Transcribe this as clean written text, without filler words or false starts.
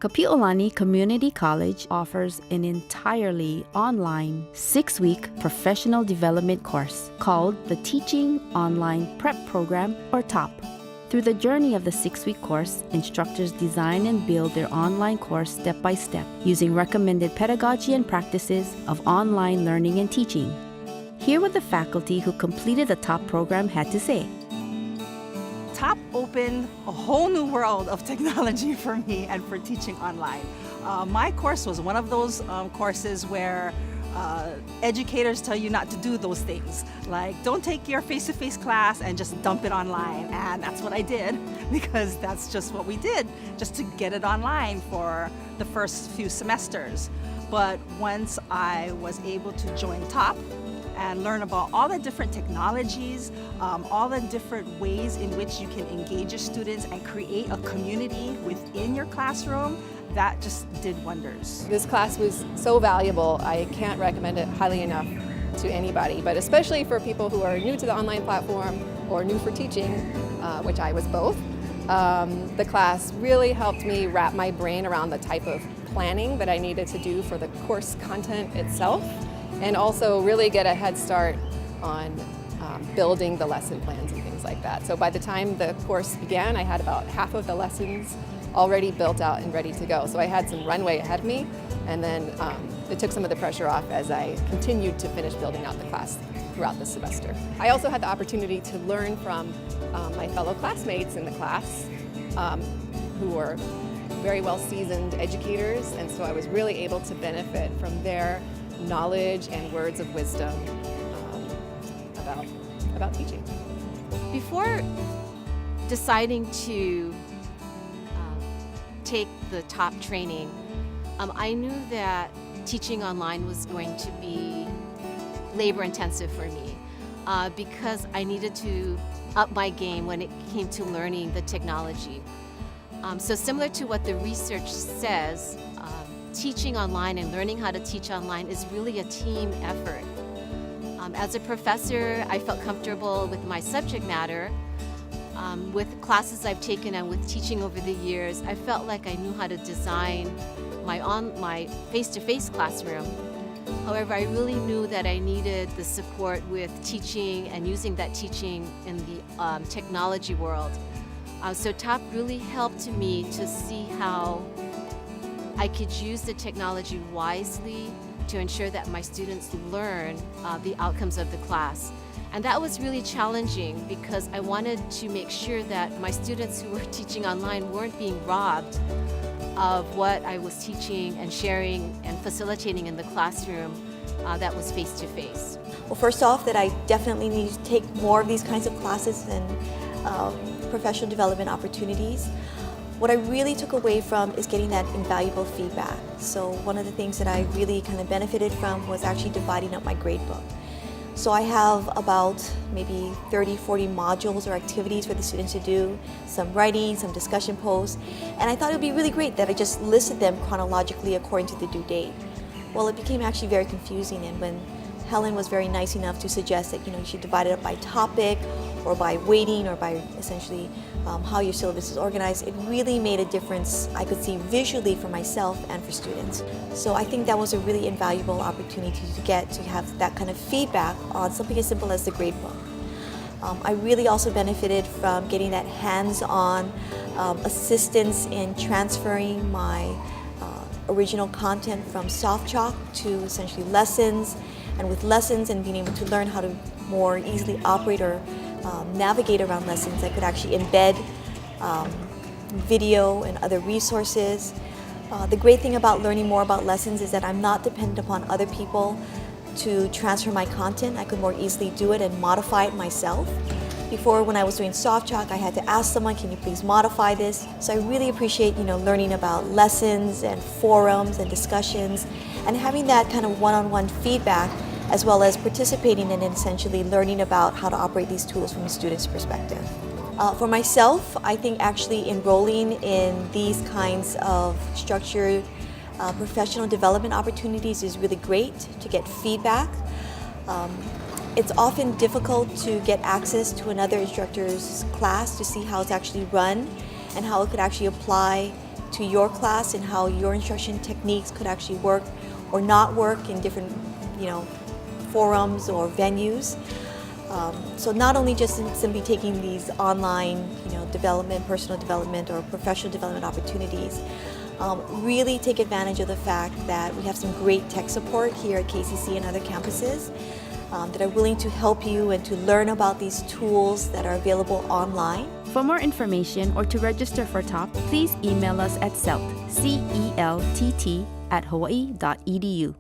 Kapiʻolani Community College offers an entirely online 6-week professional development course called the Teaching Online Prep Program, or TOPP. Through the journey of the 6-week course, instructors design and build their online course step by step using recommended pedagogy and practices of online learning and teaching. Hear what the faculty who completed the TOPP program had to say. TOPP opened a whole new world of technology for me and for teaching online. My course was one of those courses where educators tell you not to do those things. Like, don't take your face-to-face class and just dump it online. And that's what I did, because that's just what we did, just to get it online for the first few semesters. But once I was able to join TOPP and learn about all the different technologies, all the different ways in which you can engage your students and create a community within your classroom, that just did wonders. This class was so valuable. I can't recommend it highly enough to anybody, but especially for people who are new to the online platform or new for teaching, which I was both. The class really helped me wrap my brain around the type of planning that I needed to do for the course content itself, and also really get a head start on building the lesson plans and things like that. So by the time the course began, I had about half of the lessons already built out and ready to go. So I had some runway ahead of me, and then it took some of the pressure off as I continued to finish building out the class throughout the semester. I also had the opportunity to learn from my fellow classmates in the class who were very well seasoned educators, and so I was really able to benefit from their knowledge and words of wisdom about teaching. Before deciding to take the TOPP training, I knew that teaching online was going to be labor intensive for me because I needed to up my game when it came to learning the technology. So similar to what the research says, teaching online and learning how to teach online is really a team effort. As a professor, I felt comfortable with my subject matter. With classes I've taken and with teaching over the years, I felt like I knew how to design my face-to-face classroom. However, I really knew that I needed the support with teaching and using that teaching in the technology world. So TOPP really helped me to see how I could use the technology wisely to ensure that my students learn the outcomes of the class. And that was really challenging because I wanted to make sure that my students who were teaching online weren't being robbed of what I was teaching and sharing and facilitating in the classroom that was face-to-face. Well, first off, that I definitely need to take more of these kinds of classes and professional development opportunities. What I really took away from is getting that invaluable feedback. So one of the things that I really kind of benefited from was actually dividing up my grade book. So I have about maybe 30, 40 modules or activities for the students to do, some writing, some discussion posts, and I thought it would be really great that I just listed them chronologically according to the due date. Well, it became actually very confusing, and when Helen was very nice enough to suggest that you should divide it up by topic or by weighting or by essentially how your syllabus is organized, it really made a difference I could see visually for myself and for students. So I think that was a really invaluable opportunity to have that kind of feedback on something as simple as the grade book. I really also benefited from getting that hands-on assistance in transferring my original content from soft chalk to essentially lessons, and with lessons and being able to learn how to more easily operate or navigate around lessons, I could actually embed video and other resources. The great thing about learning more about lessons is that I'm not dependent upon other people to transfer my content. I could more easily do it and modify it myself. Before, when I was doing soft chalk, I had to ask someone, can you please modify this? So I really appreciate learning about lessons and forums and discussions and having that kind of one-on-one feedback, as well as participating in essentially learning about how to operate these tools from a student's perspective. For myself, I think actually enrolling in these kinds of structured professional development opportunities is really great to get feedback. It's often difficult to get access to another instructor's class to see how it's actually run and how it could actually apply to your class and how your instruction techniques could actually work or not work in different, forums or venues. So not only just simply taking these online, development, personal development, or professional development opportunities, really take advantage of the fact that we have some great tech support here at KCC and other campuses that are willing to help you and to learn about these tools that are available online. For more information or to register for TOPP, please email us at CELTT@hawaii.edu.